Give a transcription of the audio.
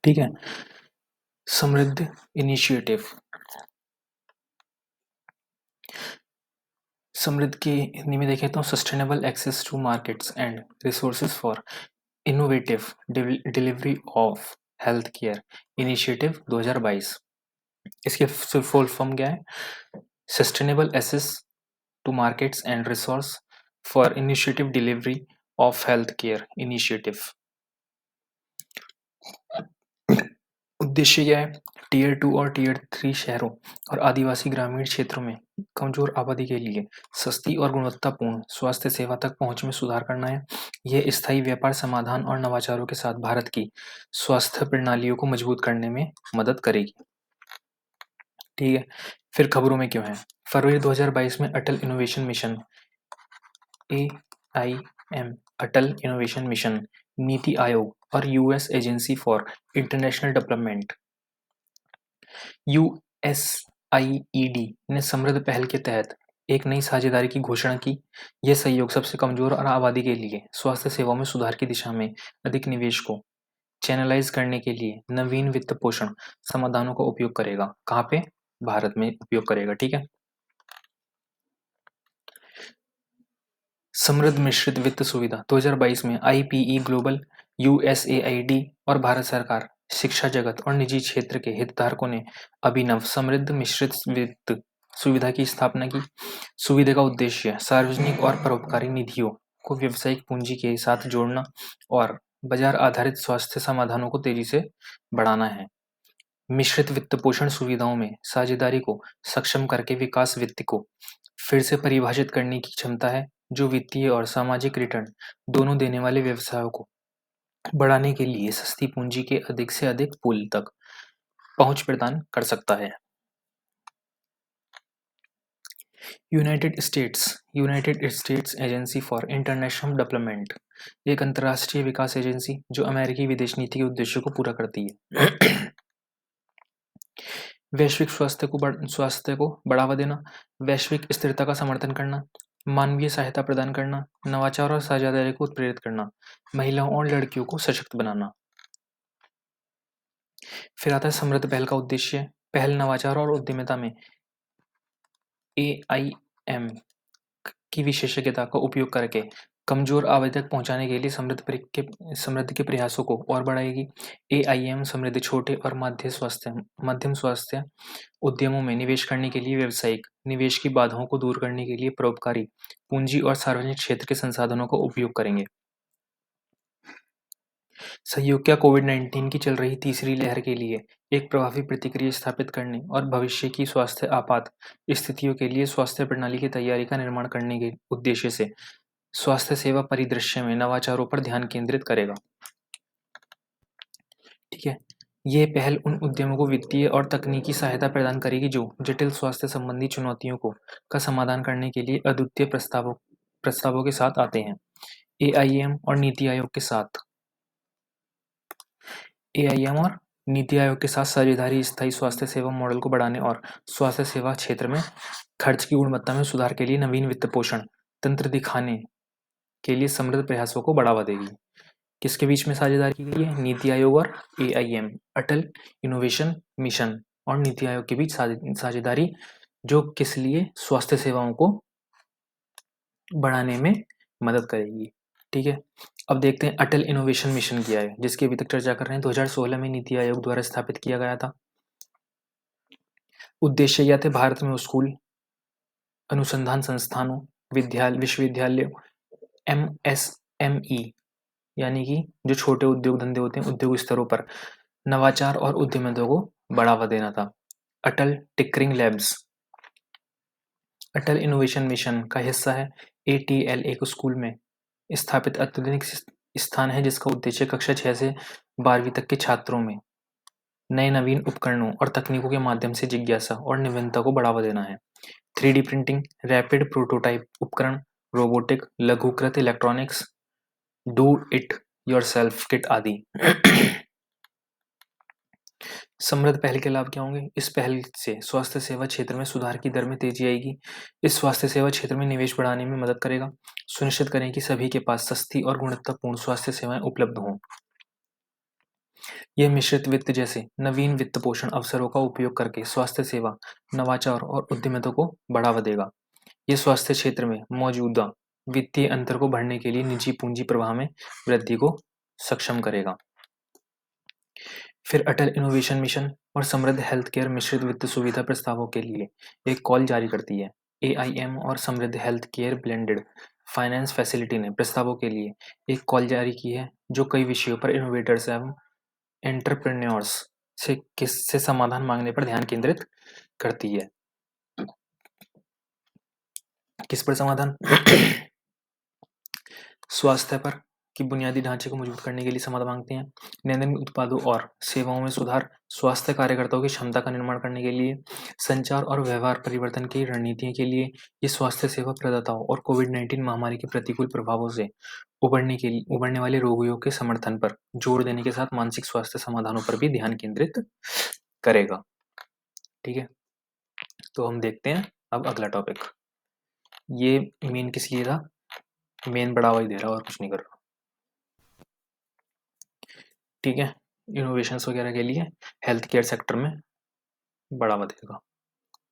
ठीक है। समृद्ध इनिशिएटिव, समृद्ध की हिंदी में देखें तो sustainable access to markets and resources for innovative delivery of health care initiative 2022। इसके फुल फॉर्म क्या है? Sustainable access to markets and resource for initiative delivery of health care initiative. उद्देश्य क्या है? टीयर 2 और टीयर 3 शहरों और आदिवासी ग्रामीण क्षेत्रों में कमजोर आबादी के लिए सस्ती और गुणवत्तापूर्ण स्वास्थ्य सेवा तक पहुंच में सुधार करना है। यह स्थायी व्यापार समाधान और नवाचारों के साथ भारत की स्वास्थ्य प्रणालियों को मजबूत करने में मदद करेगी। ठीक है, फिर खबरों में क्यों है? फरवरी 2022 में अटल इनोवेशन मिशन AIM, अटल इनोवेशन मिशन, नीति आयोग और US agency for international development USAID ने समृद्ध पहल के तहत एक नई साझेदारी की घोषणा की। यह सहयोग सबसे कमजोर और आबादी के लिए स्वास्थ्य सेवाओं में सुधार की दिशा में अधिक निवेश को चैनलाइज करने के लिए नवीन वित्त पोषण समाधानों का उपयोग करेगा। कहाँ पे? भारत में उपयोग करेगा। ठीक है। समृद्ध मिश्रित वित्त सुविधा 2022 में IPE ग्लोबल, USAID और भारत सरकार, शिक्षा जगत और निजी क्षेत्र के हितधारकों ने अभिनव समृद्ध मिश्रित वित्त सुविधा की स्थापना की। सुविधा का उद्देश्य सार्वजनिक और परोपकारी निधियों को व्यावसायिक पूंजी के साथ जोड़ना और बाजार आधारित स्वास्थ्य समाधानों को तेजी से बढ़ाना है। मिश्रित वित्त पोषण सुविधाओं में साझेदारी को सक्षम करके विकास वित्त को फिर से परिभाषित करने की क्षमता है, जो वित्तीय और सामाजिक रिटर्न दोनों देने वाले व्यवसायों को बढ़ाने के लिए सस्ती पूंजी के अधिक से अधिक पूल तक पहुंच प्रदान कर सकता है। United states agency for international development, एक अंतर्राष्ट्रीय विकास एजेंसी जो अमेरिकी विदेश नीति के उद्देश्यों को पूरा करती है। वैश्विक स्वास्थ्य को बढ़ावा देना, वैश्विक स्थिरता का समर्थन करना, मानवीय सहायता प्रदान करना, नवाचार और साझेदारी को प्रेरित करना, महिलाओं और लड़कियों को सशक्त बनाना। फिर आता है समृद्ध पहल का उद्देश्य। पहल नवाचार और उद्यमिता में AIM की विशेषज्ञता का उपयोग करके कमजोर आबादी तक पहुंचाने के लिए समृद्ध के प्रयासों को और बढ़ाएगी। AIM समृद्ध छोटे और मध्यम स्वास्थ्य उद्यमों में निवेश करने के लिए व्यावसायिक निवेश की बाधाओं को दूर करने के लिए परोपकारी पूंजी और सार्वजनिक क्षेत्र के संसाधनों का उपयोग करेंगे। सहयोग क्या? कोविड-19 की चल रही तीसरी लहर के लिए एक प्रभावी प्रतिक्रिया स्थापित करने और भविष्य की स्वास्थ्य आपात स्थितियों के लिए स्वास्थ्य प्रणाली की तैयारी का निर्माण करने के उद्देश्य से स्वास्थ्य सेवा परिदृश्य में नवाचारों पर ध्यान केंद्रित करेगा। ठीक है, ये पहल उन उद्यमों को वित्तीय और तकनीकी सहायता प्रदान करेगी जो जटिल स्वास्थ्य संबंधी चुनौतियों का समाधान करने के लिए अद्वितीय प्रस्तावों के साथ आते हैं। AIM और नीति आयोग के साथ साझेदारी स्थायी स्वास्थ्य सेवा मॉडल को बढ़ाने और स्वास्थ्य सेवा क्षेत्र में खर्च की गुणवत्ता में सुधार के लिए नवीन वित्त पोषण तंत्र दिखाने के लिए समृद्ध प्रयासों को बढ़ावा देगी। किसके बीच में साझेदारी की गई है? नीति आयोग और AIM, अटल इनोवेशन मिशन और नीति आयोग के बीच साझेदारी, जो किस लिए? स्वास्थ्य सेवाओं को बढ़ाने में मदद करेगी। ठीक है, अब देखते हैं अटल इनोवेशन मिशन क्या है, जिसकी अभी तक चर्चा कर रहे हैं। 2016 में नीति आयोग द्वारा स्थापित किया गया था। उद्देश्य क्या थे? भारत में स्कूल, अनुसंधान संस्थानों, विश्वविद्यालयों, MSME यानी कि जो छोटे उद्योग धंधे होते हैं, उद्योग स्तरों पर नवाचार और उद्यमिता को बढ़ावा देना था। अटल टिंकरिंग लैब्स अटल इनोवेशन मिशन का हिस्सा है। ATL एक स्कूल में स्थापित अत्याधुनिक स्थान है जिसका उद्देश्य कक्षा 6 से 12वीं तक के छात्रों में नए नवीन उपकरणों और तकनीकों के माध्यम से जिज्ञासा और नवीनता को बढ़ावा देना है। 3D प्रिंटिंग, रैपिड प्रोटोटाइप उपकरण, रोबोटिक, लघुकृत electronics, do it yourself kit आदि। समृद्ध पहल के लाभ क्या होंगे? इस पहल से स्वास्थ्य सेवा क्षेत्र में सुधार की दर में तेजी आएगी। इस स्वास्थ्य सेवा क्षेत्र में निवेश बढ़ाने में मदद करेगा। सुनिश्चित करें कि सभी के पास सस्ती और गुणवत्तापूर्ण स्वास्थ्य सेवाएं उपलब्ध हों। यह मिश्रित वित्त जैसे नवीन वित्त पोषण अवसरों का उपयोग करके स्वास्थ्य सेवा, नवाचार और उद्यमिता को बढ़ावा देगा। ये स्वास्थ्य क्षेत्र में मौजूदा वित्तीय अंतर को भरने के लिए निजी पूंजी प्रवाह में वृद्धि को सक्षम करेगा। फिर अटल इनोवेशन मिशन और समृद्ध हेल्थ केयर मिश्रित वित्त सुविधा प्रस्तावों के लिए एक कॉल जारी करती है। AIM और समृद्ध health care blended finance facility ने प्रस्तावों के लिए एक कॉल जारी की है, जो कई विषयों पर इनोवेटर्स एवं एंटरप्रेन्योर्स से समाधान मांगने पर ध्यान केंद्रित करती है। किस पर समाधान? स्वास्थ्य पर कि बुनियादी ढांचे को मजबूत करने के लिए समाधान मांगते हैं। नैदानिक उत्पादों और सेवाओं में सुधार, स्वास्थ्य कार्यकर्ताओं की क्षमता का निर्माण करने के लिए, संचार और व्यवहार परिवर्तन की रणनीतियों के लिए, ये स्वास्थ्य सेवा प्रदाताओं और कोविड-19 महामारी के प्रतिकूल प्रभावों से उबरने वाले रोगियों के समर्थन पर जोर देने के साथ मानसिक स्वास्थ्य समाधानों पर भी ध्यान केंद्रित करेगा। ठीक है, तो हम देखते हैं अब अगला टॉपिक। ये मेन किस लिए था? मेन बढ़ावा ही दे रहा और कुछ नहीं कर रहा। ठीक है, इनोवेशंस वगैरह के लिए हेल्थ केयर सेक्टर में बढ़ावा देगा।